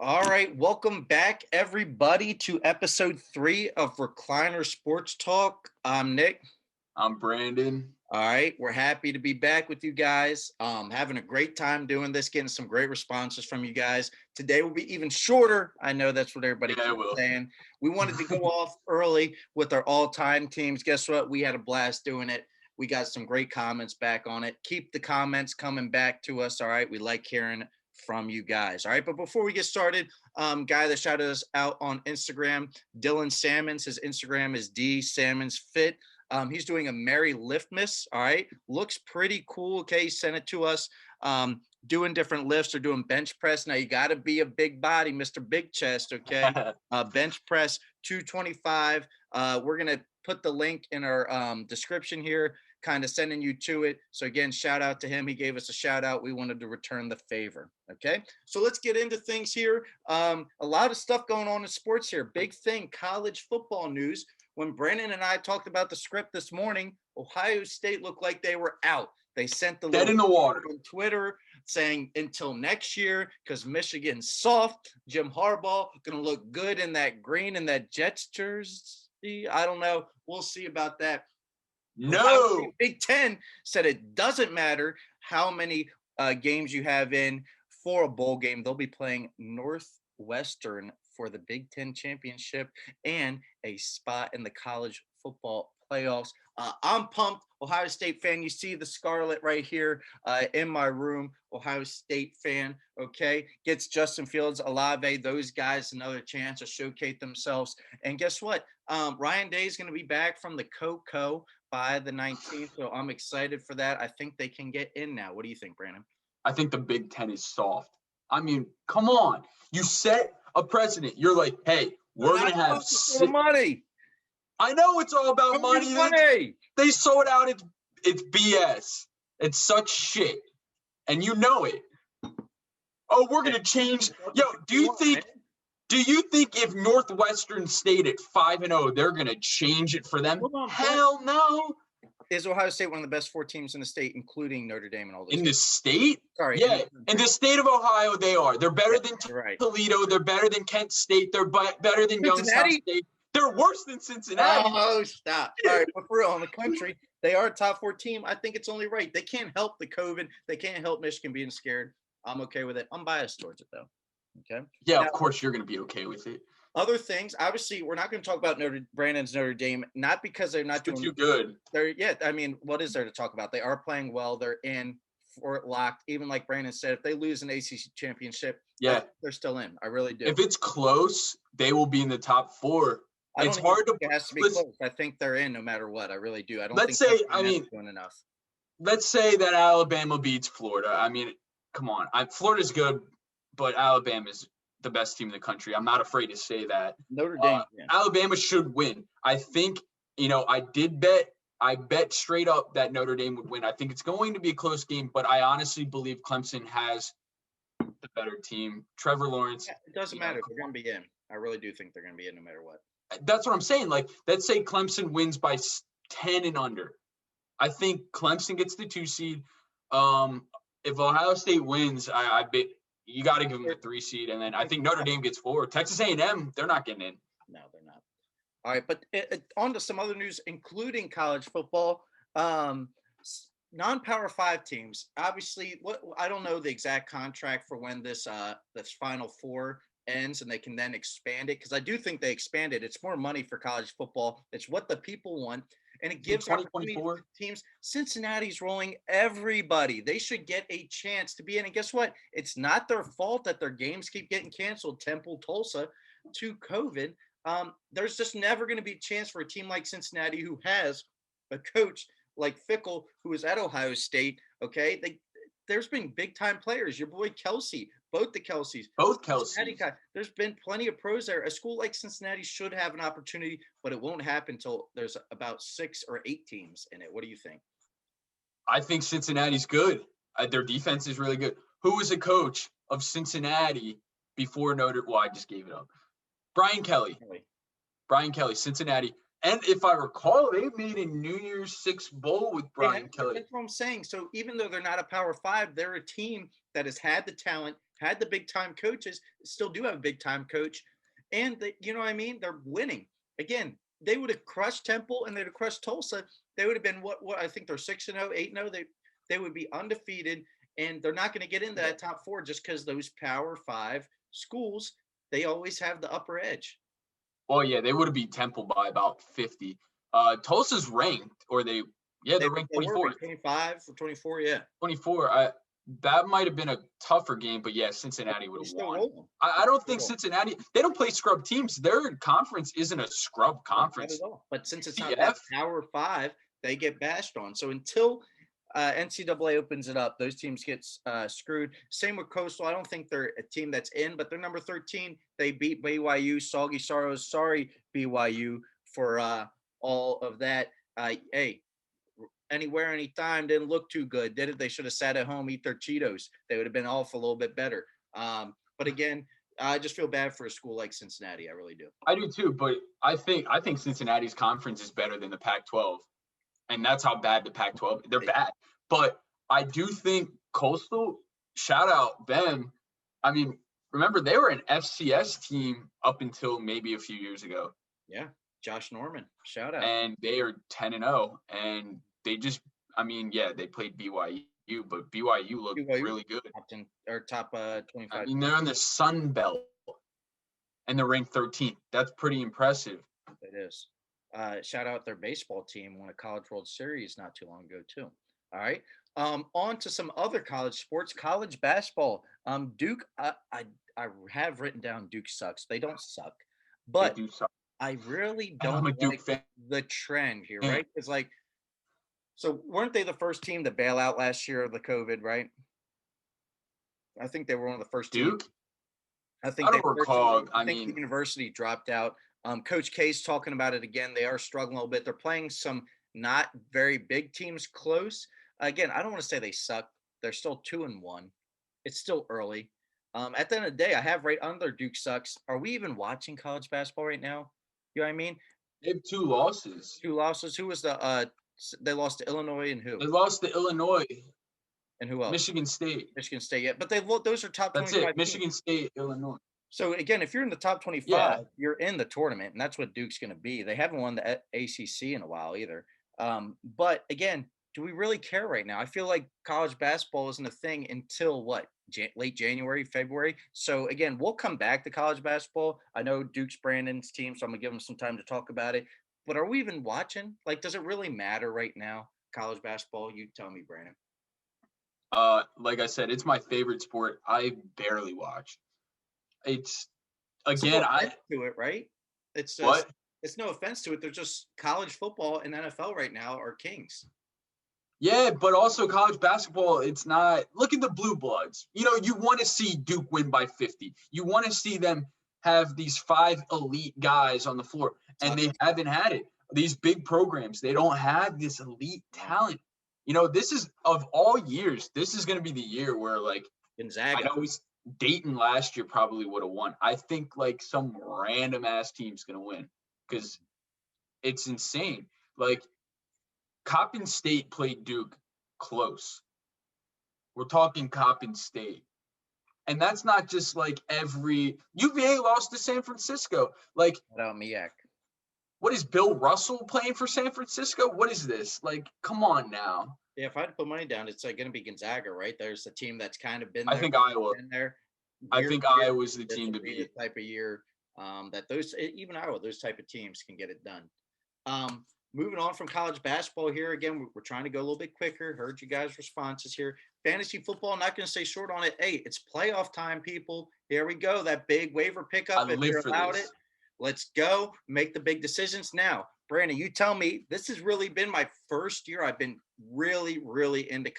All right, welcome back, everybody, to episode 3 of Recliner Sports Talk. I'm Nick. I'm Brandon. All right, we're happy to be back with you guys. Having a great time doing this, getting some great responses from you guys. Today will be even shorter. I know that's what everybody keeps saying. We wanted to go off early with our all-time teams. Guess what? We had a blast doing it. We got some great comments back on it. Keep the comments coming back to us. All right, we like hearing from you guys. All right, but before we get started, guy that shouted us out on Instagram, Dylan Salmons. His Instagram is dsalmonsfit. He's doing a Merry Liftmas. All right, looks pretty cool. Okay, he sent it to us. Doing different lifts or doing bench press. Now you got to be a big body, Mr. Big Chest. Okay, bench press 225. We're gonna put the link in our description here, kind of sending you to it. So again, shout out to him. He gave us a shout out. We wanted to return the favor. Okay, so let's get into things here. A lot of stuff going on in sports here. Big thing, college football news. When Brandon and I talked about the script this morning, Ohio State looked like they were out. They sent the dead in the water on Twitter saying until next year because Michigan's soft. Jim Harbaugh going to look good in that green and that Jets jersey. I don't know. We'll see about that. No. Big Ten said it doesn't matter how many games you have in for a bowl game. They'll be playing Northwestern for the Big Ten championship and a spot in the college football playoffs. I'm pumped. Ohio State fan. You see the scarlet right here in my room. Ohio State fan. Okay. Gets Justin Fields, Olave, those guys another chance to showcase themselves. And guess what? Ryan Day is going to be back from the Coco by the 19th. So I'm excited for that. I think they can get in now. What do you think, Brandon? I think the Big Ten is soft. I mean, come on. You set a precedent. You're like, hey, we're going to have money. I know it's all about money. They sold out. It's BS. It's such shit. And you know it. Oh, we're going to change. Yo, do you think if Northwestern stayed at 5-0, they're going to change it for them? Hell no. Is Ohio State one of the best 4 teams in the state, including Notre Dame and all those? In the state? Sorry. Yeah, in the state of Ohio, they are. They're better than Toledo. They're better than Kent State. They're better than Youngstown State. They're worse than Cincinnati. Oh, stop. All right, but for real, in the country, they are a top 4 team. I think it's only right. They can't help the COVID. They can't help Michigan being scared. I'm okay with it. I'm biased towards it, though. Okay? Yeah, now, of course you're going to be okay with it. Other things, obviously, we're not going to talk about Brandon's Notre Dame, not because they're not doing too good. I mean, what is there to talk about? They are playing well. They're in for it locked. Even like Brandon said, if they lose an ACC championship, they're still in. I really do. If it's close, they will be in the top 4. It's hard to. It has to be close. I think they're in no matter what. I really do. I don't. Let's think say. I mean, doing enough. Let's say that Alabama beats Florida. I mean, come on. Florida's good, but Alabama's the best team in the country. I'm not afraid to say that. Notre Dame. Alabama should win. I think. I bet straight up that Notre Dame would win. I think it's going to be a close game, but I honestly believe Clemson has the better team. Trevor Lawrence. Yeah, it doesn't matter. They're going to be in. I really do think they're going to be in no matter what. That's what I'm saying. Like, let's say Clemson wins by 10 and under. I think Clemson gets the 2 seed. If Ohio State wins, I bet you got to give them the 3 seed. And then I think Notre Dame gets 4. Texas A&M, they're not getting in. No, they're not. All right, but on to some other news, including college football. Non-Power 5 teams. Obviously, I don't know the exact contract for when this Final Four ends and they can then expand it, because I do think they expand it. It's more money for college football. It's what the people want, and it gives teams. Cincinnati's rolling everybody. They should get a chance to be in. And guess what? It's not their fault that their games keep getting canceled. Temple, Tulsa, to COVID. There's just never going to be a chance for a team like Cincinnati, who has a coach like Fickle, who is at Ohio State. Okay, there's been big time players. Your boy Kelsey. Both the Kelseys. There's been plenty of pros there. A school like Cincinnati should have an opportunity, but it won't happen until there's about 6 or 8 teams in it. What do you think? I think Cincinnati's good. Their defense is really good. Who was a coach of Cincinnati before Notre? Well, I just gave it up. Brian Kelly, Cincinnati. And if I recall, they made a New Year's Six bowl with Brian Kelly. That's what I'm saying. So even though they're not a Power 5, they're a team that has had the talent, had the big-time coaches, still do have a big-time coach, and you know what I mean? They're winning. Again, they would have crushed Temple and they'd have crushed Tulsa. They would have been what I think they're 6-0, 8-0. They would be undefeated, and they're not going to get into that top 4 just because those Power 5 schools, they always have the upper edge. Oh yeah, they would have beat Temple by about 50. Tulsa's ranked, or they're ranked 24. 25 or 24, yeah. 24. That might have been a tougher game, but yeah, Cincinnati would have won. I don't think Cincinnati, they don't play scrub teams. Their conference isn't a scrub conference. Not at all. But since it's not that Power 5, they get bashed on. So until NCAA opens it up, those teams get screwed. Same with Coastal. I don't think they're a team that's in, but they're number 13. They beat BYU. Soggy Sorrows. Sorry, BYU, for all of that. Hey, anywhere, anytime, didn't look too good, did it? They should have sat at home, eat their Cheetos. They would have been off a little bit better. But again, I just feel bad for a school like Cincinnati. I really do. I do too, but I think Cincinnati's conference is better than the Pac-12. And that's how bad the Pac-12, they're bad. But I do think Coastal, shout out them. I mean, remember, they were an FCS team up until maybe a few years ago. Yeah, Josh Norman, shout out. And they are 10-0. And they just, they played BYU, but BYU looked really good. Top 25. I mean, they're in the Sun Belt, and they're ranked 13th. That's pretty impressive. It is. Shout out their baseball team, won a College World Series not too long ago too. All right. On to some other college sports, college basketball. Duke, I have written down Duke sucks. They don't suck, but they do suck. I really don't like the trend here, right? It's like, so weren't they the first team to bail out last year of the COVID, right? I think they were one of the first Duke? teams. I don't recall. I think the university dropped out. Coach K's talking about it again. They are struggling a little bit. They're playing some not very big teams close. Again, I don't want to say they suck. They're still 2-1. It's still early. At the end of the day, I have right under Duke sucks. Are we even watching college basketball right now? You know what I mean? They have 2 losses. 2 losses. Who was the they lost to Illinois and who? They lost to Illinois. And who else? Michigan State. Michigan State, yeah. But those are top 25 That's it. Michigan State, Illinois. So, again, if you're in the top 25, you're in the tournament, and that's what Duke's going to be. They haven't won the ACC in a while either. But, again, do we really care right now? I feel like college basketball isn't a thing until, late January, February? So, again, we'll come back to college basketball. I know Duke's Brandon's team, so I'm going to give him some time to talk about it. But are we even watching? Does it really matter right now, college basketball? You tell me, Brandon. Like I said, it's my favorite sport. I barely watch. It's again, to it, right? It's just, what? It's no offense to it. They're just college football and NFL right now are kings. Yeah, but also college basketball, it's not. Look at the Blue Bloods. You want to see Duke win by 50. You want to see them have these 5 elite guys on the floor, and they haven't had it. These big programs, they don't have this elite talent. This is, of all years, this is going to be the year where, Gonzaga. I know Dayton last year probably would have won. I think, some random-ass team's going to win because it's insane. Coppin State played Duke close. We're talking Coppin State. And that's not just, every – UVA lost to San Francisco. Miak. What is Bill Russell playing for San Francisco? What is this? Come on now. Yeah, if I had to put money down, it's going to be Gonzaga, right? There's a team that's kind of been there. I think Iowa. I think Iowa's the team to beat. The type of year that even Iowa, those type of teams can get it done. Moving on from college basketball here, again, we're trying to go a little bit quicker. Heard you guys' responses here. Fantasy football, not going to stay short on it. Hey, it's playoff time, people. Here we go. That big waiver pickup. If you're allowed it, let's go. Make the big decisions now. Brandon, you tell me, this has really been my first year. I've been really, really into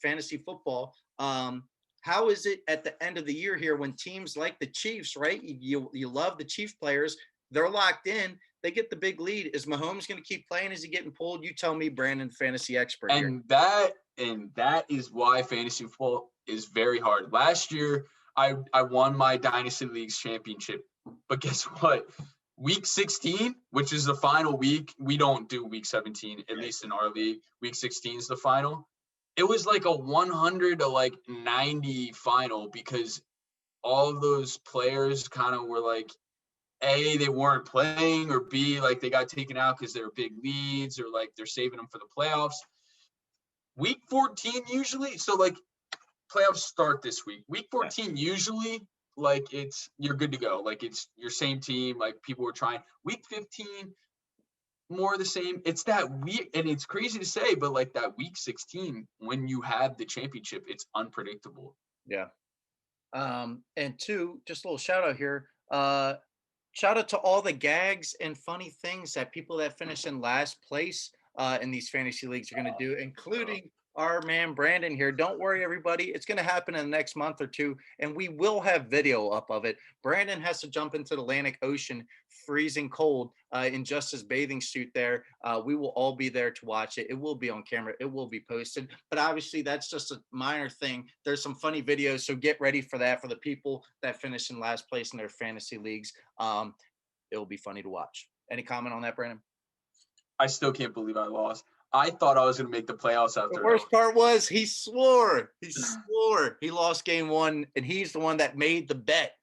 fantasy football. How is it at the end of the year here when teams like the Chiefs, right? You love the Chiefs players. They're locked in. They get the big lead. Is Mahomes going to keep playing? Is he getting pulled? You tell me, Brandon, fantasy expert here. And that is why fantasy football is very hard. Last year, I won my Dynasty Leagues championship. But guess what? Week 16, which is the final week, we don't do week 17, at least in our league. Week 16 is the final. it was like a 100 to like 90 final because all of those players kind of were like, A, they weren't playing, or B, like they got taken out because they were big leads, or like they're saving them for the playoffs. Week 14 usually, so like playoffs start this week. Week 14 usually, like you're good to go. Like it's your same team, like people were trying. Week 15, more of the same. It's that week, and it's crazy to say, but like that week 16, when you have the championship, it's unpredictable. Yeah. And two, just a little shout out here. Shout out to all the gags and funny things that people that finish in last place in these fantasy leagues are going to do, including our man Brandon here. Don't worry, everybody. It's going to happen in the next month or two, and we will have video up of it. Brandon has to jump into the Atlantic Ocean, freezing cold, in just his bathing suit there. We will all be there to watch it. It will be on camera. It will be posted. But obviously, that's just a minor thing. There's some funny videos, so get ready for that for the people that finish in last place in their fantasy leagues. It will be funny to watch. Any comment on that, Brandon? I still can't believe I lost. I thought I was going to make the playoffs after. The worst part was he swore. He swore. He lost game one, and he's the one that made the bet.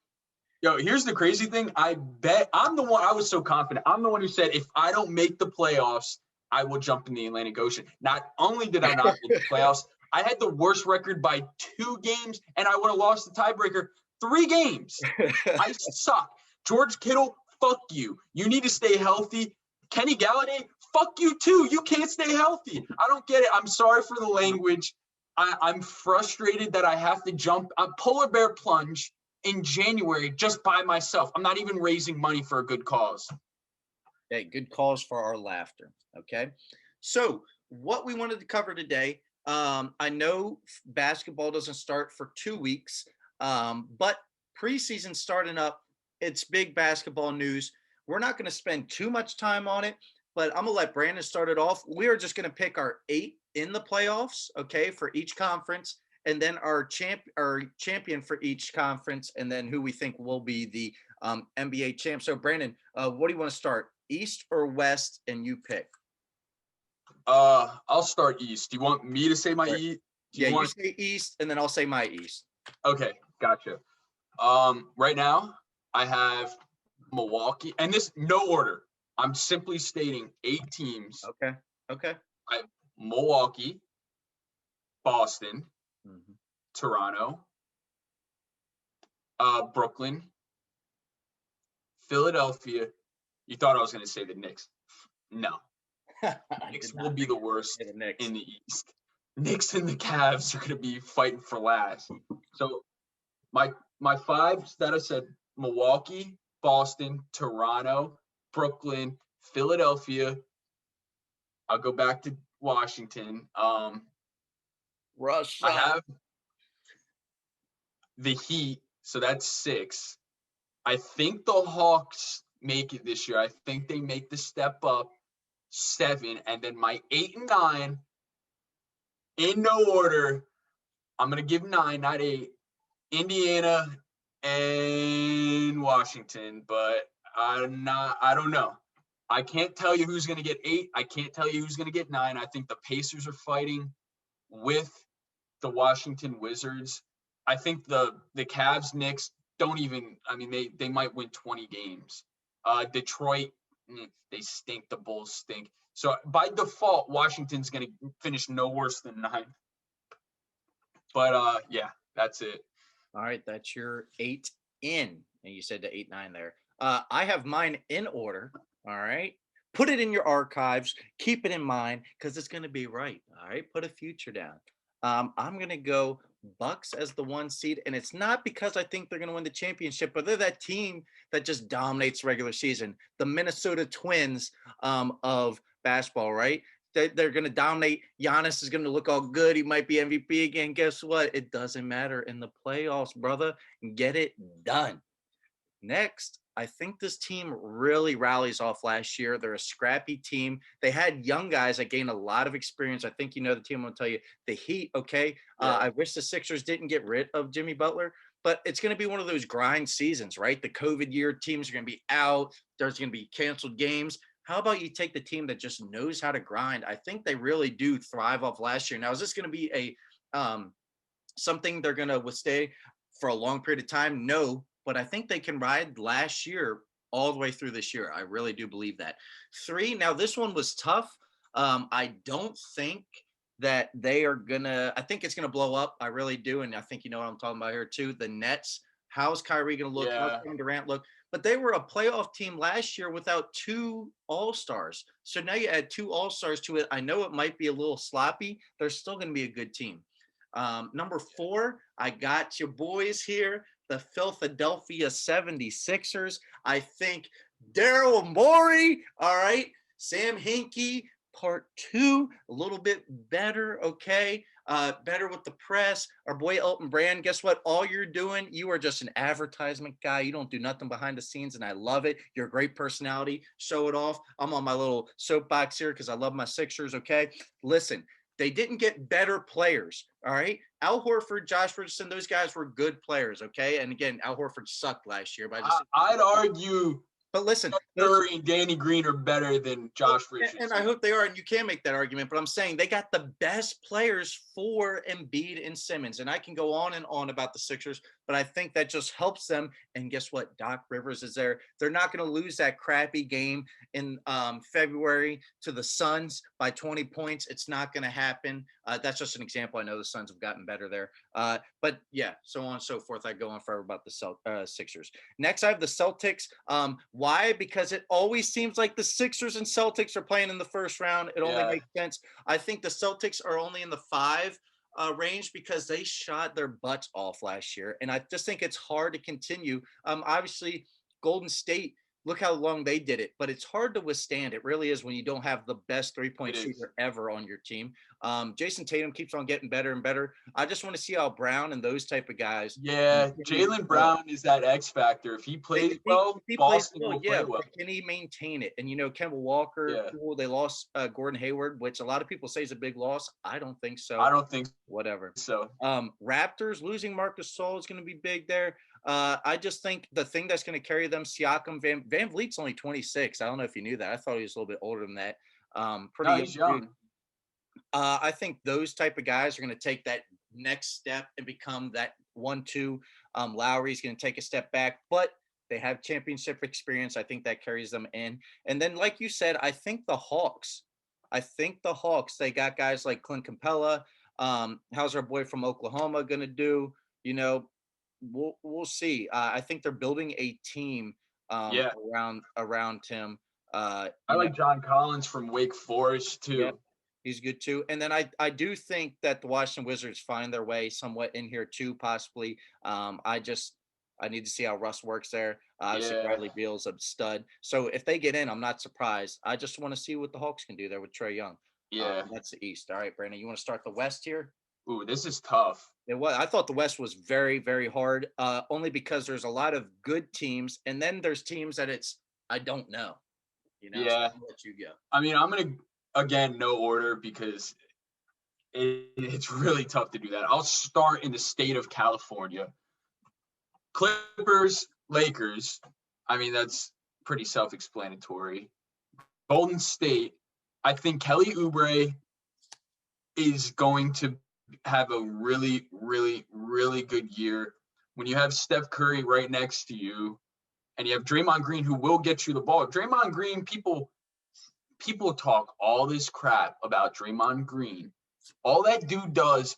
Yo, here's the crazy thing. I bet I'm the one. I was so confident. I'm the one who said, if I don't make the playoffs, I will jump in the Atlantic Ocean. Not only did I not make the playoffs, I had the worst record by 2 games, and I would have lost the tiebreaker 3 games. I suck. George Kittle, fuck you. You need to stay healthy. Kenny Galladay, fuck you too. You can't stay healthy. I don't get it. I'm sorry for the language. I'm frustrated that I have to jump a polar bear plunge in January just by myself. I'm not even raising money for a good cause. Okay, good cause for our laughter. Okay. So what we wanted to cover today, I know basketball doesn't start for 2 weeks, but preseason starting up. It's big basketball news. We're not going to spend too much time on it, but I'm going to let Brandon start it off. We are just going to pick our 8 in the playoffs, okay, for each conference, and then our champion for each conference, and then who we think will be the NBA champ. So, Brandon, what do you want to start, East or West, and you pick? I'll start East. Do you want me to say my East? You say East, and then I'll say my East. Okay, gotcha. Right now, I have Milwaukee, and this no order. I'm simply stating 8 teams. Okay. I have Milwaukee, Boston, Toronto, Brooklyn, Philadelphia. You thought I was going to say the Knicks. No. Knicks will be the worst in the East. Knicks and the Cavs are going to be fighting for last. So my 5s that I said, Milwaukee, Boston, Toronto, Brooklyn, Philadelphia. I'll go back to Washington. Russia. I have the Heat, so that's 6. I think the Hawks make it this year. I think they make the step up, 7. And then my 8 and 9, in no order, I'm going to give 9, not 8. Indiana and Washington, but I don't know. I can't tell you who's going to get 8. I can't tell you who's going to get 9. I think the Pacers are fighting with the Washington Wizards. I think the Cavs, Knicks don't even, I mean, they might win 20 games. Detroit, they stink. The Bulls stink. So by default, Washington's going to finish no worse than 9. But yeah, that's it. All right, that's your 8 in, and you said the 8, 9 there. I have mine in order. All right, put it in your archives. Keep it in mind because it's going to be right. All right, put a future down. I'm going to go Bucks as the 1 seed, and it's not because I think they're going to win the championship, but they're that team that just dominates regular season. The Minnesota Twins of basketball, right? They're going to dominate. Giannis is going to look all good. He might be MVP again. Guess what? It doesn't matter in the playoffs, brother. Get it done. Next, I think this team really rallies off last year. They're a scrappy team. They had young guys that gained a lot of experience. I think you know the team. I'm going to tell you. The Heat, okay? Yeah. I wish the Sixers didn't get rid of Jimmy Butler, but it's going to be one of those grind seasons, right? The COVID year, teams are going to be out. There's going to be canceled games. how about you take the team that just knows how to grind? I think they really do thrive off last year. Now, is this going to be a something they're going to withstay for a long period of time? No, but I think they can ride last year all the way through this year. I really do believe that. 3, now this one was tough. I don't think that they are gonna, I think it's gonna blow up. I really do. And I think you know what I'm talking about here too. The Nets. How's Kyrie gonna look? Yeah. How's Kevin Durant look? But they were a playoff team last year without 2 all-stars. So now you add 2 all-stars to it. I know it might be a little sloppy. They're still gonna be a good team. Number 4, I got your boys here, the Philadelphia 76ers. I think Daryl Morey, all right, Sam Hinkie, part 2, a little bit better, okay? Better with the press. Our boy Elton Brand, guess what? All you're doing, you are just an advertisement guy. You don't do nothing behind the scenes, and I love it. You're a great personality. Show it off. I'm on my little soapbox here because I love my Sixers, okay? Listen, they didn't get better players, all right? Al Horford, Josh Richardson, those guys were good players, okay? And again, Al Horford sucked last year, but I'd argue. But listen, Curry and Danny Green are better than Josh Richardson. And I hope they are, and you can make that argument, but I'm saying they got the best players for Embiid and Simmons. And I can go on and on about the Sixers, but I think that just helps them. And guess what? Doc Rivers is there. They're not going to lose that crappy game in February to the Suns by 20 points. It's not going to happen. That's just an example. I know the Suns have gotten better there. But yeah, so on and so forth. I go on forever about the Sixers. Next, I have the Celtics. Why? Because it always seems like the Sixers and Celtics are playing in the first round. It only makes sense. I think the Celtics are only in the 5 range because they shot their butts off last year. And I just think it's hard to continue. Obviously, Golden State, look how long they did it, but it's hard to withstand. It really is when you don't have the best 3-point shooter ever on your team. Jason Tatum keeps on getting better and better. I just want to see how Brown and those type of guys. Yeah, Jaylen Brown is that X factor. If he plays well, Boston will play well. Can he maintain it? And, you know, Kemba Walker, they lost Gordon Hayward, which a lot of people say is a big loss. I don't think so. I don't think so. Whatever. So Raptors losing Marcus Gasol is going to be big there. I just think the thing that's going to carry them, Siakam, Van Vliet's only 26. I don't know if you knew that. I thought he was a little bit older than that. He's young. I think those type of guys are going to take that next step and become that 1-2. Lowry's going to take a step back, but they have championship experience. I think that carries them in. And then, like you said, I think the Hawks, they got guys like Clint Capella. How's our boy from Oklahoma going to do? You know, we'll see. I think they're building a team around him. I like John Collins from Wake Forest too. Yeah, he's good too. And then I do think that the Washington Wizards find their way somewhat in here too, possibly. I need to see how Russ works there. Obviously, Bradley Beal's a stud. So if they get in, I'm not surprised. I just want to see what the Hawks can do there with Trae Young. Yeah. That's the East. All right, Brandon, you want to start the West here? Ooh, this is tough. It was. I thought the West was very, very hard, only because there's a lot of good teams, and then there's teams that I don't know. You know, yeah. So I'll let you go. I mean, I'm gonna again no order because it's really tough to do that. I'll start in the state of California. Clippers, Lakers. I mean, that's pretty self-explanatory. Golden State. I think Kelly Oubre is going to have a really, really, really good year. When you have Steph Curry right next to you, and you have Draymond Green who will get you the ball. Draymond Green, people talk all this crap about Draymond Green. All that dude does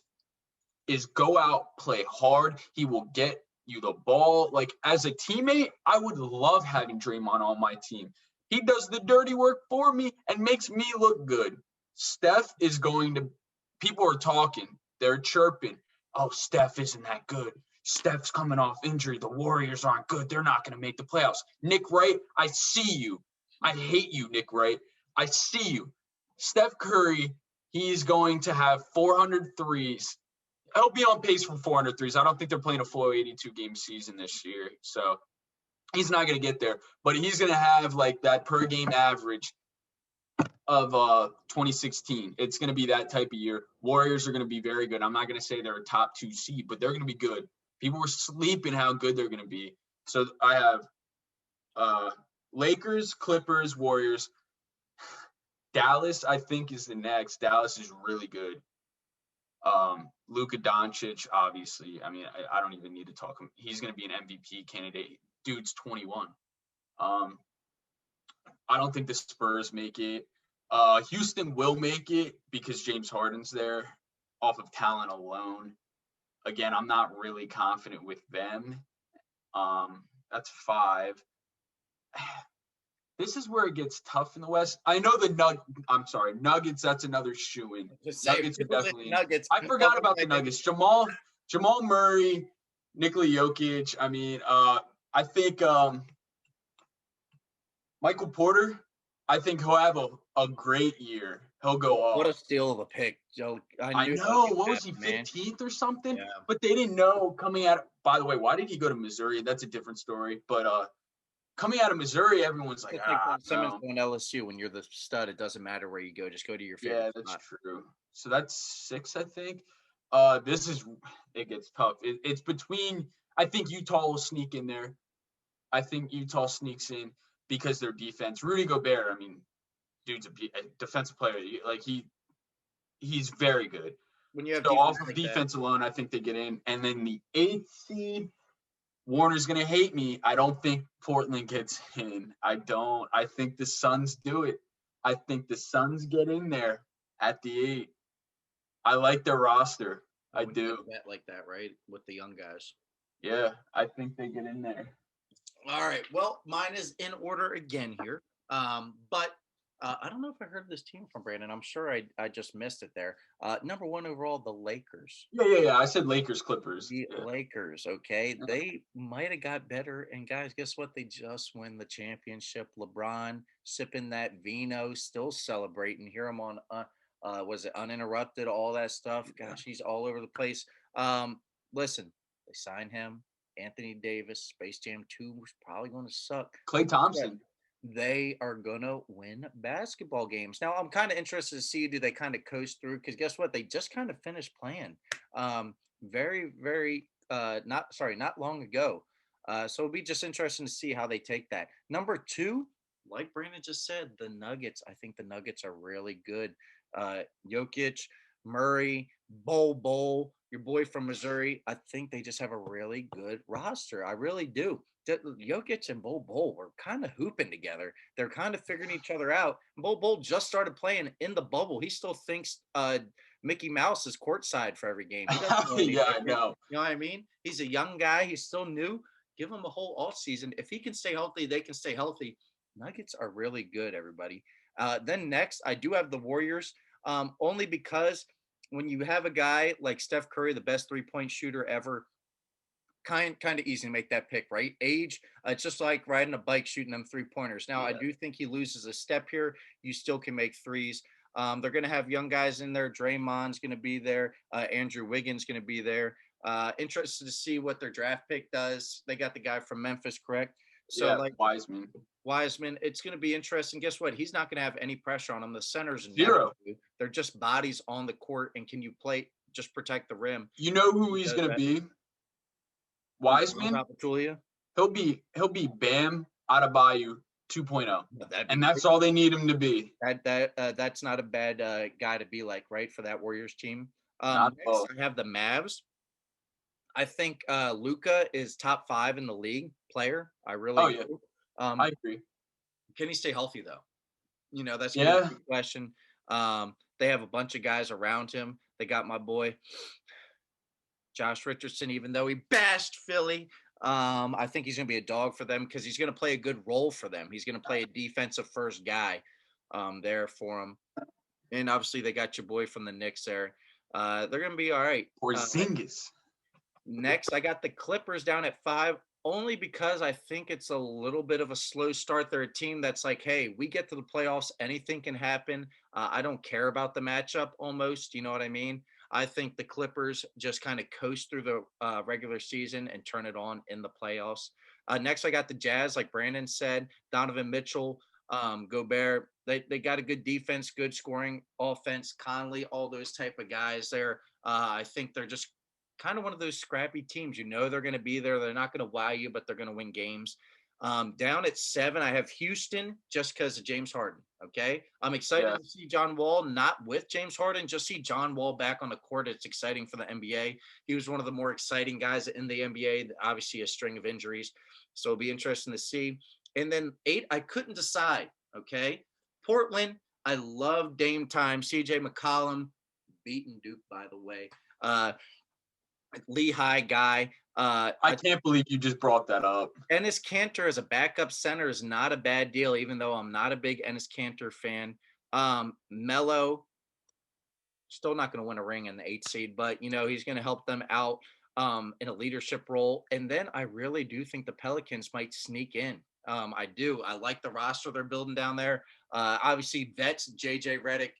is go out, play hard. He will get you the ball. Like, as a teammate, I would love having Draymond on my team. He does the dirty work for me and makes me look good. Steph is going to – people are talking. They're chirping. Oh, Steph isn't that good. Steph's coming off injury. The Warriors aren't good. They're not going to make the playoffs. Nick Wright, I see you. I hate you, Nick Wright. I see you. Steph Curry, he's going to have 400 threes. He'll be on pace for 400 threes. I don't think they're playing a full 82-game season this year. So he's not going to get there. But he's going to have, like, that per-game average of 2016. It's going to be that type of year. Warriors are going to be very good. I'm not going to say they're a top 2 seed, but they're going to be good. People were sleeping how good they're going to be. So I have Lakers, Clippers, Warriors. Dallas, I think, is the next. Dallas is really good. Luka Doncic, obviously. I mean, I don't even need to talk. He's going to be an MVP candidate. Dude's 21. I don't think the Spurs make it. Houston will make it because James Harden's there off of talent alone. Again, I'm not really confident with them. That's 5. This is where it gets tough in the West. I know Nuggets. That's another shoo-in. Nuggets are definitely. Nuggets. I forgot about the Nuggets. Jamal Murray, Nikola Jokic. I mean, I think Michael Porter. I think he'll have a great year. He'll go off. What a steal of a pick, Joe. I know. What was he, 15th or something? Yeah. But they didn't know coming out. By the way, why did he go to Missouri? That's a different story. But coming out of Missouri, everyone's like, Simmons going LSU. When you're the stud, it doesn't matter where you go. Just go to your favorite. Yeah, that's true. So that's 6, I think. It gets tough. It's between. I think Utah will sneak in there. I think Utah sneaks in because their defense. Rudy Gobert. I mean, dude's a defensive player. Like he's very good. When you have off of defense alone, I think they get in. And then the 8th seed. Warner's going to hate me. I don't think Portland gets in. I don't. I think the Suns do it. I think the Suns get in there at the 8. I like their roster. I do. Bet like that, right? With the young guys. Yeah, I think they get in there. All right. Well, mine is in order again here. But I don't know if I heard this team from Brandon. I'm sure I just missed it there. Number 1 overall, the Lakers. Yeah. I said Lakers, Clippers. The Lakers, okay. Yeah. They might have got better. And guys, guess what? They just win the championship. LeBron sipping that vino, still celebrating. Hear him on, was it Uninterrupted? All that stuff. Gosh, he's all over the place. Listen, they signed him. Anthony Davis, Space Jam 2 was probably going to suck. Klay Thompson. They are going to win basketball games. Now, I'm kind of interested to see, do they kind of coast through? Because guess what? They just kind of finished playing very, very, not long ago. So it'll be just interesting to see how they take that. Number 2, like Brandon just said, the Nuggets. I think the Nuggets are really good. Jokic, Murray, Bol, your boy from Missouri. I think they just have a really good roster. I really do. Jokic and Bol were kind of hooping together. They're kind of figuring each other out. Bol just started playing in the bubble. He still thinks Mickey Mouse is courtside for every game. Yeah, I know. You know what I mean? He's a young guy. He's still new. Give him a whole off season. If he can stay healthy, they can stay healthy. Nuggets are really good, everybody. Then next, I do have the Warriors, only because when you have a guy like Steph Curry, the best 3-point shooter ever, kind of easy to make that pick, right? Age, it's just like riding a bike, shooting them 3-pointers. Now, I do think he loses a step here. You still can make threes. They're going to have young guys in there. Draymond's going to be there. Andrew Wiggins going to be there. Interested to see what their draft pick does. They got the guy from Memphis, correct? So yeah, like Wiseman, it's going to be interesting. Guess what? He's not going to have any pressure on him. The centers zero. They're just bodies on the court, and can you play? Just protect the rim. You know who he's going to be? Wiseman. He'll be Bam Adebayo 2.0, and that's all they need him to be. That's not a bad guy to be like, right, for that Warriors team. Next, I have the Mavs. I think Luka is top 5 in the league player. I really do. I agree. Can he stay healthy though? You know, that's a good question. They have a bunch of guys around him. They got my boy Josh Richardson, even though he bashed Philly. I think he's going to be a dog for them because he's going to play a good role for them. He's going to play a defensive first guy there for them. And obviously they got your boy from the Knicks there. They're going to be all right. Porzingis. Next, I got the Clippers down at 5, only because I think it's a little bit of a slow start. They're a team that's like, hey, we get to the playoffs, anything can happen. I don't care about the matchup almost. You know what I mean? I think the Clippers just kind of coast through the regular season and turn it on in the playoffs. Next, I got the Jazz, like Brandon said, Donovan Mitchell, Gobert. They got a good defense, good scoring offense, Conley, all those type of guys there. I think they're just kind of one of those scrappy teams. You know they're going to be there. They're not going to wow you, but they're going to win games. Down at 7, I have Houston just because of James Harden. Okay. I'm excited to see John Wall, not with James Harden, just see John Wall back on the court. It's exciting for the NBA. He was one of the more exciting guys in the NBA, obviously a string of injuries. So it'll be interesting to see. And then 8, I couldn't decide. Okay. Portland, I love Dame time. CJ McCollum, beaten Duke, by the way. Lehigh guy. I can't believe you just brought that up. Enes Kanter as a backup center is not a bad deal, even though I'm not a big Enes Kanter fan. Melo, still not going to win a ring in the 8th seed, but, he's going to help them out in a leadership role. And then I really do think the Pelicans might sneak in. I do. I like the roster they're building down there. Obviously, vets, JJ Redick,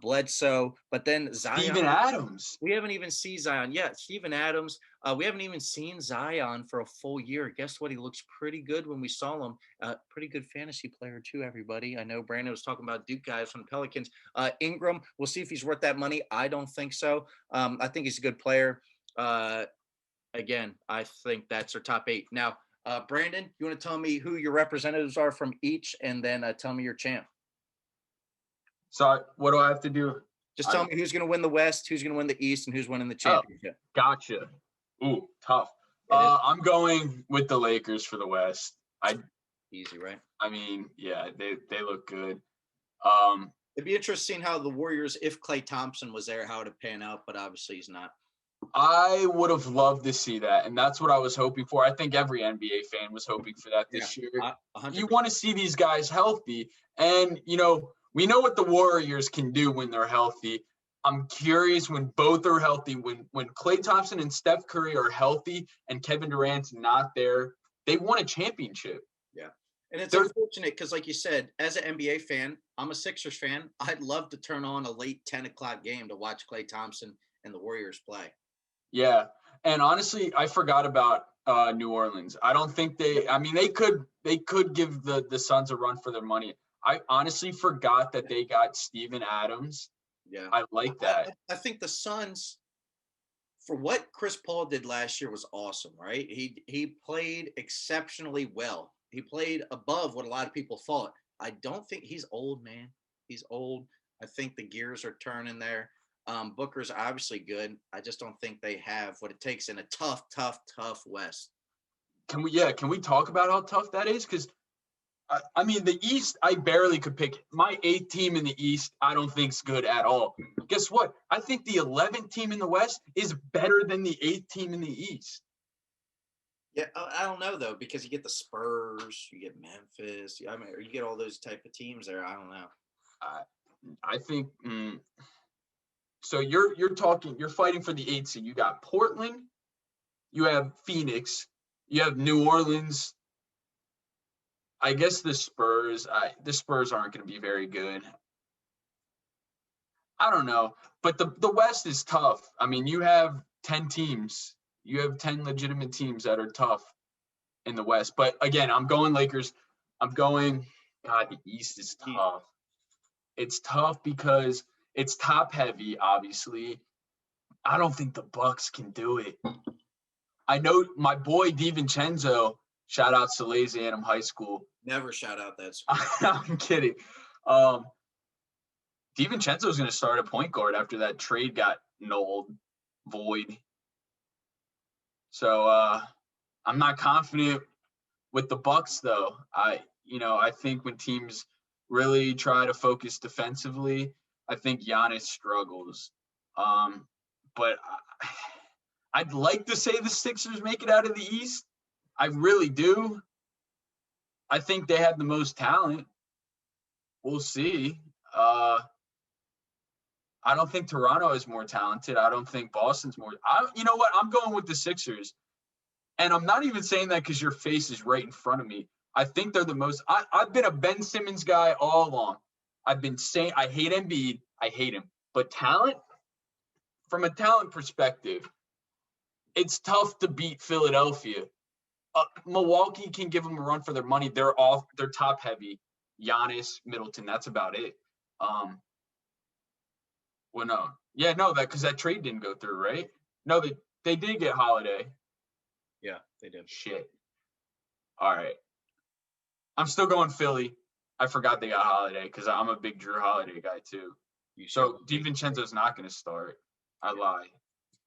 Bledsoe, but then Zion. Steven Adams. We haven't even seen Zion yet. Steven Adams. We haven't even seen Zion for a full year. Guess what? He looks pretty good when we saw him. Pretty good fantasy player too, everybody. I know Brandon was talking about Duke guys from the Pelicans. Ingram, we'll see if he's worth that money. I don't think so. I think he's a good player. Again, I think that's our top 8. Now, Brandon, you want to tell me who your representatives are from each, and then tell me your champ. Sorry, what do I have to do? Just tell me who's going to win the West, who's going to win the East, and who's winning the championship. Gotcha. Ooh, tough. I'm going with the Lakers for the West. Easy, right? I mean, yeah, they look good. It'd be interesting how the Warriors, if Klay Thompson was there, how it would pan out, but obviously he's not. I would have loved to see that, and that's what I was hoping for. I think every NBA fan was hoping for that this year. 100%. You want to see these guys healthy, and, we know what the Warriors can do when they're healthy. I'm curious when both are healthy, when Klay Thompson and Steph Curry are healthy and Kevin Durant's not there, they won a championship. Yeah. And it's unfortunate because, like you said, as an NBA fan, I'm a Sixers fan. I'd love to turn on a late 10 o'clock game to watch Klay Thompson and the Warriors play. Yeah. And honestly, I forgot about New Orleans. I don't think they could give the Suns a run for their money. I honestly forgot that they got Steven Adams. Yeah. I like that. I think the Suns, for what Chris Paul did last year, was awesome, right? He played exceptionally well. He played above what a lot of people thought. I don't think he's old, man. He's old. I think the gears are turning there. Booker's obviously good. I just don't think they have what it takes in a tough West. Can we talk about how tough that is? Because I mean, the East, I barely could pick. My 8th team in the East, I don't think is good at all. Guess what? I think the 11th team in the West is better than the 8th team in the East. Yeah, I don't know, though, because you get the Spurs, you get Memphis. I mean, you get all those type of teams there. I don't know. I think so. You're fighting for the 8th seed. You got Portland, you have Phoenix, you have New Orleans. I guess the Spurs aren't going to be very good. I don't know, but the West is tough. I mean, you have 10 teams. You have 10 legitimate teams that are tough in the West. But again, I'm going Lakers. The East is tough. It's tough because it's top heavy, obviously. I don't think the Bucks can do it. I know my boy DiVincenzo, shout out to Salesianum High School. Never shout out that school. I'm kidding. DiVincenzo's going to start at point guard after that trade got void. So I'm not confident with the Bucks, though. I think when teams really try to focus defensively, I think Giannis struggles. But I'd like to say the Sixers make it out of the East. I really do. I think they have the most talent. We'll see. I don't think Toronto is more talented. I don't think Boston's more. You know what? I'm going with the Sixers. And I'm not even saying that because your face is right in front of me. I think they're the most. I've been a Ben Simmons guy all along. I've been saying I hate Embiid. I hate him. But talent, from a talent perspective, it's tough to beat Philadelphia. Milwaukee can give them a run for their money. They're top heavy. Giannis, Middleton, that's about it. Because that trade didn't go through, right? No, they did get Holiday. Yeah, they did. Shit. All right. I'm still going Philly. I forgot they got Holiday because I'm a big Drew Holiday guy too. So DiVincenzo's not going to start. I lie.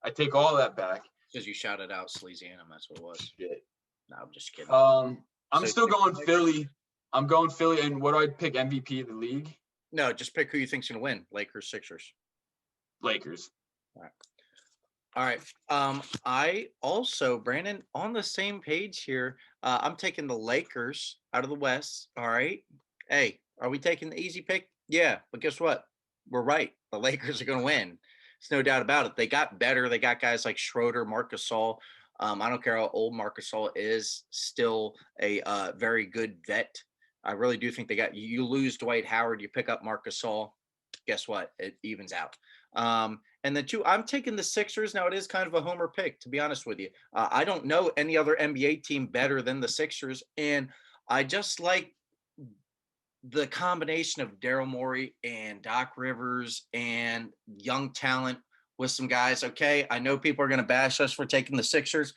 I take all that back. Because you shouted out Sleazy Annam. That's what it was. Shit. No, I'm just kidding. I'm still going Philly. I'm going Philly. And what do I pick MVP of the league? No, just pick who you think's going to win. Lakers, Sixers. Lakers. All right. I also, Brandon, on the same page here, I'm taking the Lakers out of the West. All right. Hey, are we taking the easy pick? Yeah, but guess what? We're right. The Lakers are going to win. There's no doubt about it. They got better. They got guys like Schroeder, Marc Gasol. I don't care how old Marc Gasol is, still a very good vet. I really do think they got you lose Dwight Howard, you pick up Marc Gasol. Guess what? It evens out. And then two, I'm taking the Sixers. Now, it is kind of a homer pick, to be honest with you. I don't know any other NBA team better than the Sixers. And I just like the combination of Daryl Morey and Doc Rivers and young talent with some guys. Okay, I know people are going to bash us for taking the Sixers.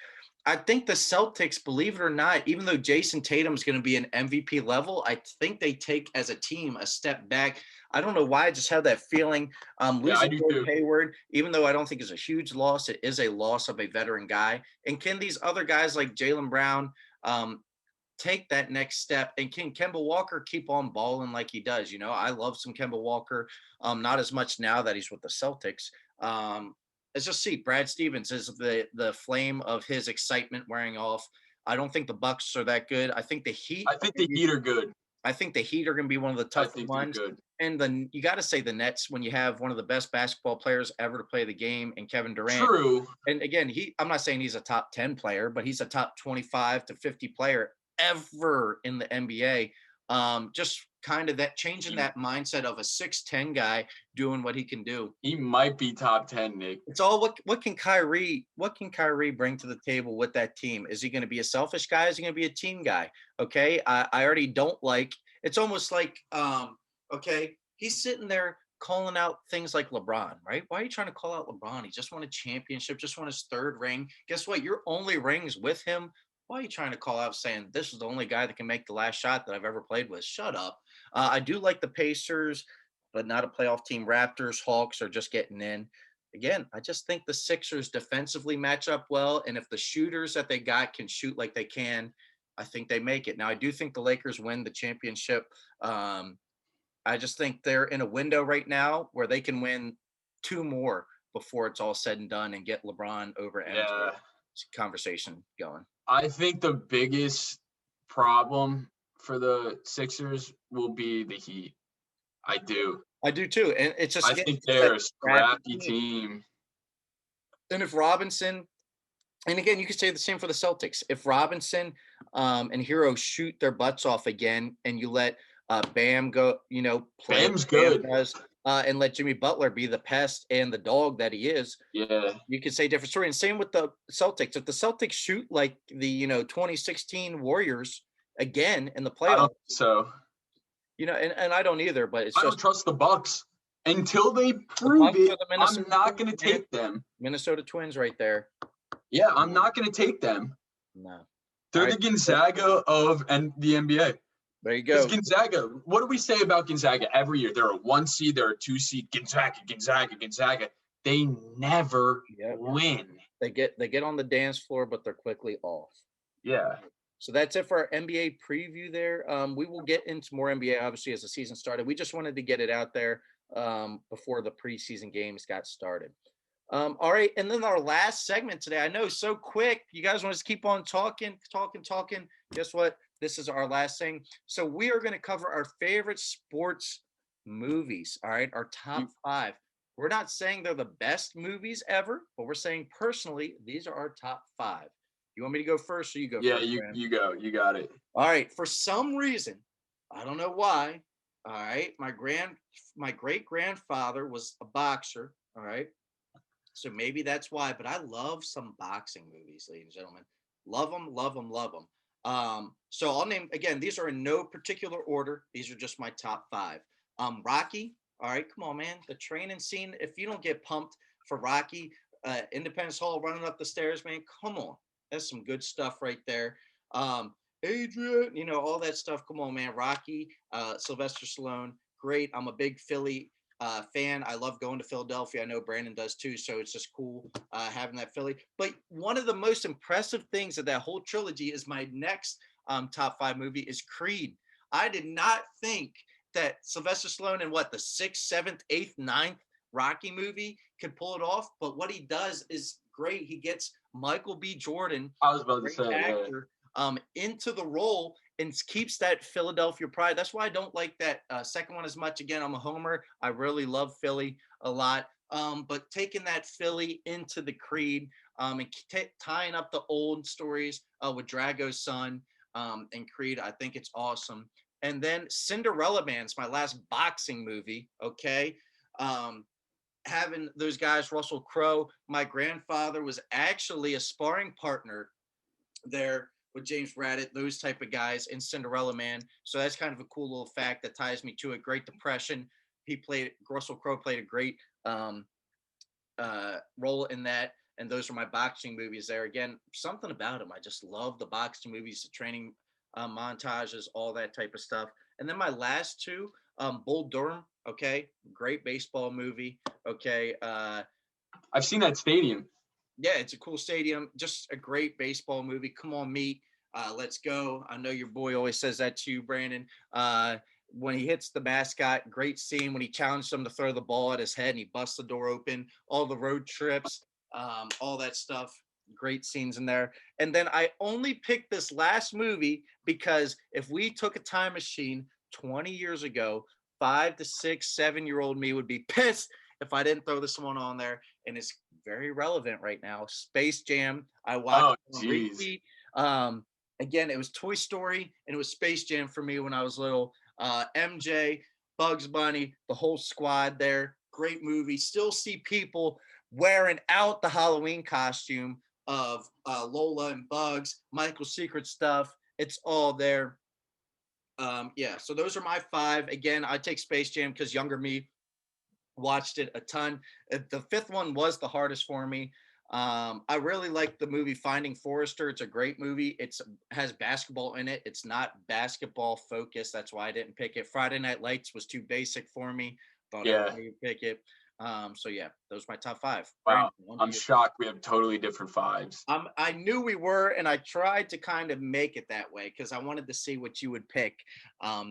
I think the Celtics, believe it or not, even though Jason Tatum is going to be an MVP level, I think they take as a team a step back. I don't know why. I just have that feeling. Losing Gordon Hayward, even though I don't think it's a huge loss, it is a loss of a veteran guy. And can these other guys like Jaylen Brown take that next step? And can Kemba Walker keep on balling like he does? You know, I love some Kemba Walker. Not as much now that he's with the Celtics. Let's just see. Brad Stevens is the flame of his excitement wearing off. I don't think the Bucks are that good. I think the Heat. I think the Heat are good. I think the Heat are going to be one of the tougher ones. And then you got to say the Nets when you have one of the best basketball players ever to play the game in Kevin Durant. True. And again, I'm not saying he's a top 10 player, but he's a top 25 to 50 player ever in the NBA. Just kind of that changing that mindset of a 6'10" guy doing what he can do. He might be top 10, Nick. It's all what can Kyrie bring to the table with that team? Is he going to be a selfish guy? Is he going to be a team guy? Okay. I already don't like, it's almost like, okay, he's sitting there calling out things like LeBron, right? Why are you trying to call out LeBron? He just won a championship, just won his third ring. Guess what? Your only rings with him. Why are you trying to call out saying this is the only guy that can make the last shot that I've ever played with? Shut up. I do like the Pacers, but not a playoff team. Raptors, Hawks are just getting in. Again, I just think the Sixers defensively match up well. And if the shooters that they got can shoot like they can, I think they make it. Now, I do think the Lakers win the championship. I just think they're in a window right now where they can win 2 more before it's all said and done and get LeBron over MJ conversation going. I think the biggest problem for the Sixers will be the Heat. I do too. And it's just, I think they're a scrappy team. And if Robinson, and again, you could say the same for the Celtics. If Robinson and Hero shoot their butts off again, and you let Bam go, play Bam's good. And let Jimmy Butler be the pest and the dog that he is. Yeah. You could say different story. And same with the Celtics. If the Celtics shoot like the, 2016 Warriors again in the playoffs. I don't think so. And I don't either, but I don't trust the Bucks until they prove it. I'm not going to take them. Minnesota Twins right there. Yeah, I'm not going to take them. No. They're the Gonzaga of the NBA. There you go. Gonzaga, what do we say about Gonzaga every year? They're a 1 seed, they're a 2 seed. Gonzaga. They never win. They get on the dance floor, but they're quickly off. Yeah. So that's it for our NBA preview there. We will get into more NBA, obviously, as the season started. We just wanted to get it out there before the preseason games got started. All right. And then our last segment today, I know so quick. You guys want us to keep on talking. Guess what? This is our last thing. So we are going to cover our favorite sports movies. All right. Our top 5. We're not saying they're the best movies ever, but we're saying personally, these are our top 5. You want me to go first or you go first? Yeah, you go. You got it. All right. For some reason, I don't know why. All right. My great-grandfather was a boxer. All right. So maybe that's why, but I love some boxing movies, ladies and gentlemen. Love them. So I'll name, again, these are in no particular order. These are just my top 5. Rocky. All right, come on, man. The training scene. If you don't get pumped for Rocky, Independence Hall running up the stairs, man, come on. That's some good stuff right there. Adrian, all that stuff. Come on, man. Rocky, Sylvester Stallone, great. I'm a big Philly fan. I love going to Philadelphia. I know Brandon does too, so it's just cool having that Philly. But one of the most impressive things of that whole trilogy is my next top 5 movie is Creed. I did not think that Sylvester Stallone in the 6th, 7th, 8th, 9th Rocky movie could pull it off, but what he does is great. He gets Michael B. Jordan, I was about to great say, actor, into the role and keeps that Philadelphia pride. That's why I don't like that second one as much. Again, I'm a homer. I really love Philly a lot. But taking that Philly into the Creed and tying up the old stories with Drago's son and Creed, I think it's awesome. And then Cinderella Man's my last boxing movie. Okay. Having those guys, Russell Crowe, my grandfather was actually a sparring partner there with James Radditt, those type of guys in Cinderella Man. So that's kind of a cool little fact that ties me to it. Great Depression. Russell Crowe played a great role in that. And those are my boxing movies there. Again, something about them. I just love the boxing movies, the training montages, all that type of stuff. And then my last two, Bull Durham. Okay. Great baseball movie. Okay. I've seen that stadium. Yeah, it's a cool stadium. Just a great baseball movie. Come on, meet. Let's go. I know your boy always says that to you, Brandon. When he hits the mascot, great scene when he challenged him to throw the ball at his head and he busts the door open. All the road trips, all that stuff. Great scenes in there. And then I only picked this last movie because if we took a time machine 20 years ago, 5 to 6, 7-year-old me would be pissed if I didn't throw this one on there. And it's very relevant right now. Space Jam. I watched repeat. Again, it was Toy Story and it was Space Jam for me when I was little. MJ, Bugs Bunny, the whole squad there. Great movie. Still see people wearing out the Halloween costume of Lola and Bugs, Michael's Secret stuff. It's all there. Yeah, so those are my 5. Again, I take Space Jam because younger me watched it a ton. The 5th one was the hardest for me. I really like the movie Finding Forrester. It's a great movie. It has basketball in it. It's not basketball focused. That's why I didn't pick it. Friday Night Lights was too basic for me. Thought everybody would pick it. So yeah, those are my top 5. Wow, I'm shocked we have totally different 5s. I knew we were, and I tried to kind of make it that way because I wanted to see what you would pick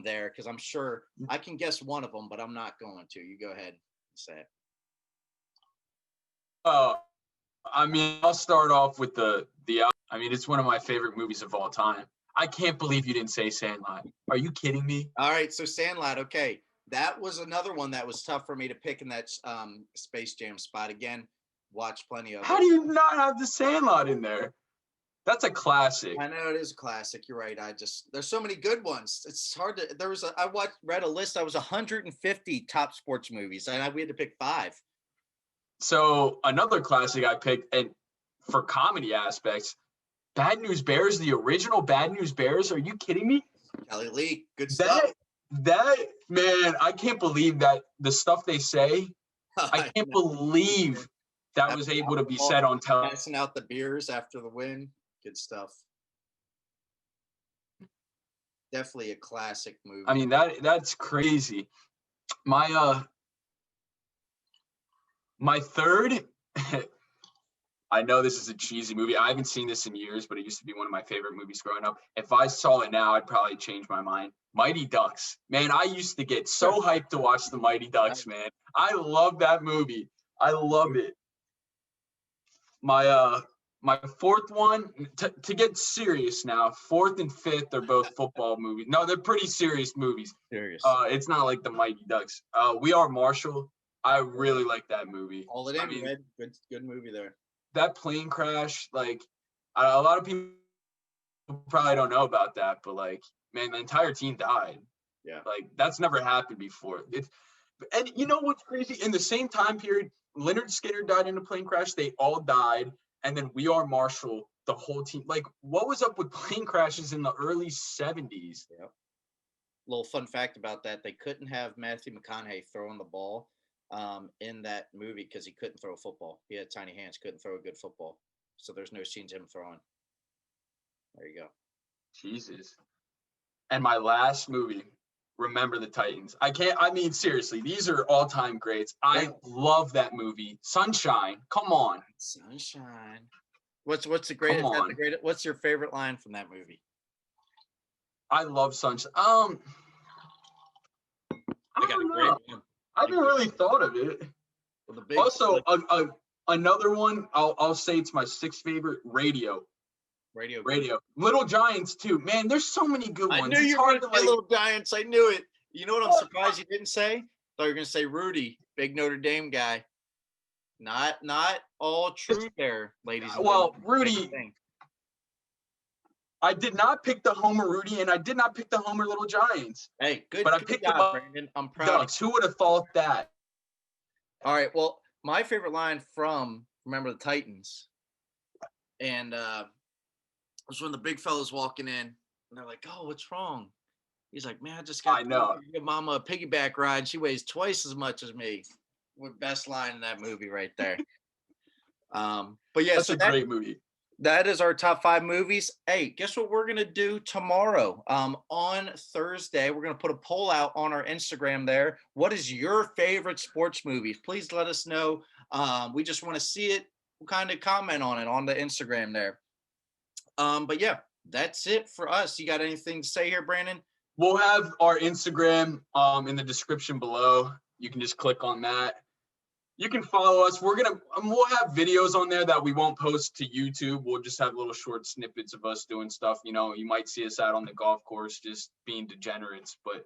there. Because I'm sure I can guess one of them, but I'm not going to. You go ahead. Say it. I mean, I'll start off with the. I mean, it's one of my favorite movies of all time. I can't believe you didn't say Sandlot. Are you kidding me? All right, so Sandlot. Okay, that was another one that was tough for me to pick in that Space Jam spot. Again, watch plenty of. How do you not have the Sandlot in there? That's a classic. I know it is a classic. You're right. There's so many good ones. It's hard to. Read a list. I was 150 top sports movies, and we had to pick 5. So another classic I picked, and for comedy aspects, Bad News Bears, the original Bad News Bears. Are you kidding me? Kelly Lee, good stuff. That man, I can't believe that the stuff they say. I can't believe that was able to be said on television. Passing out the beers after the win. Good stuff. Definitely a classic movie. I mean, that's crazy. My third, I know this is a cheesy movie. I haven't seen this in years, but it used to be one of my favorite movies growing up. If I saw it now, I'd probably change my mind. Mighty Ducks. Man, I used to get so hyped to watch the Mighty Ducks, man. I love that movie. I love it. My 4th one, to get serious now, 4th and 5th are both football movies. No, they're pretty serious movies. Serious. It's not like the Mighty Ducks. We Are Marshall. I really like that movie. All it in, Red. Good movie there. That plane crash, like, a lot of people probably don't know about that, but like, man, the entire team died. Yeah. Like, that's never happened before. And you know what's crazy? In the same time period, Leonard Skinner died in a plane crash. They all died. And then We Are Marshall, the whole team. Like, what was up with plane crashes in the early 70s? Yeah. Little fun fact about that. They couldn't have Matthew McConaughey throwing the ball in that movie because he couldn't throw a football. He had tiny hands, couldn't throw a good football. So there's no scenes of him throwing. There you go. Jesus. And my last movie, Remember the Titans. I mean, seriously, these are all-time greats. I love that movie. Sunshine. Come on. Sunshine. What's the greatest? Come on. What's your favorite line from that movie? I love Sunshine. I don't know. I haven't really thought of it. Well, also, another one, I'll say it's my sixth favorite, Radio. Little Giants too. Man, there's so many good ones. I knew you were going to say Little Giants. I knew it. You know what I'm surprised you didn't say? I thought you were going to say Rudy, big Notre Dame guy. Not all true there, ladies and gentlemen. Well, Rudy, I did not pick the Homer Rudy, and I did not pick the Homer Little Giants. Hey, good. But I picked the Brandon. I'm proud. Ducks. Who would have thought that? All right. Well, my favorite line from Remember the Titans, and was when the big fella's walking in, and they're like, "Oh, what's wrong?" He's like, "Man, I just got to give Mama a piggyback ride. She weighs twice as much as me." Best line in that movie right there. But yeah, that's a great movie. That is our top 5 movies. Hey, guess what we're gonna do tomorrow? On Thursday, we're gonna put a poll out on our Instagram there. What is your favorite sports movie? Please let us know. We just want to see it. We'll kind of comment on it on the Instagram there. But yeah, that's it for us. You got anything to say here, Brandon? We'll have our Instagram in the description below. You can just click on that. You can follow us. We'll have videos on there that we won't post to YouTube. We'll just have little short snippets of us doing stuff. You know, you might see us out on the golf course just being degenerates, but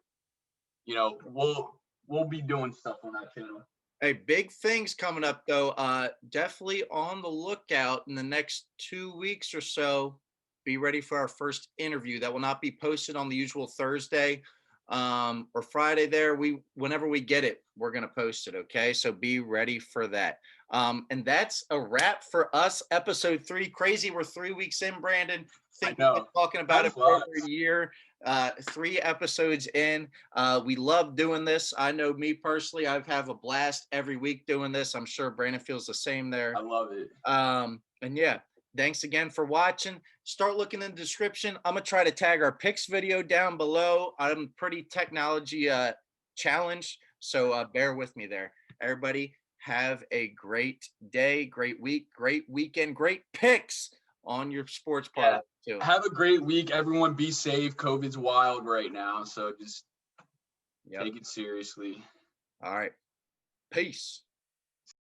you know, we'll be doing stuff on that channel. Hey, big things coming up though. Definitely on the lookout in the next 2 weeks or so. Be ready for our first interview. That will not be posted on the usual Thursday or Friday there. Whenever we get it, we're going to post it. Okay. So be ready for that. And that's a wrap for us. Episode 3. Crazy. We're 3 weeks in, Brandon. We've been talking about it for over a year. 3 episodes in. We love doing this. I know me personally, I have a blast every week doing this. I'm sure Brandon feels the same there. I love it. And yeah, thanks again for watching. Start looking in the description. I'm going to try to tag our picks video down below. I'm pretty technology challenged, so bear with me there. Everybody have a great day, great week, great weekend, great picks on your sports part too. Have a great week. Everyone be safe. COVID's wild right now, so just take it seriously. All right. Peace.